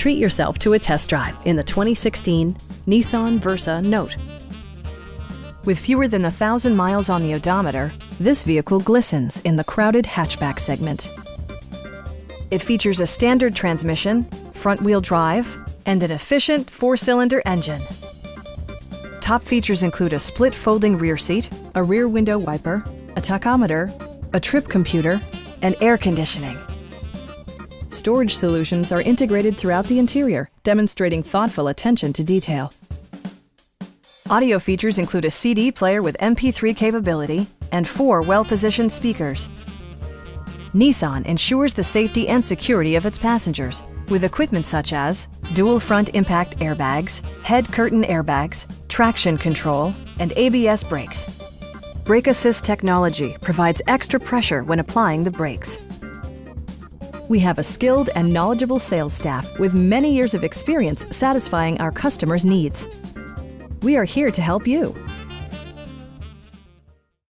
Treat yourself to a test drive in the 2016 Nissan Versa Note. With fewer than 1,000 miles on the odometer, this vehicle glistens in the crowded hatchback segment. It features a standard transmission, front-wheel drive, and an efficient 4-cylinder engine. Top features include a split folding rear seat, a rear window wiper, a tachometer, a trip computer, and air conditioning. Storage solutions are integrated throughout the interior, demonstrating thoughtful attention to detail. Audio features include a CD player with MP3 capability and 4 well-positioned speakers. Nissan ensures the safety and security of its passengers with equipment such as dual front impact airbags, head curtain airbags, traction control, and ABS brakes. Brake Assist technology provides extra pressure when applying the brakes. We have a skilled and knowledgeable sales staff with many years of experience satisfying our customers' needs. We are here to help you.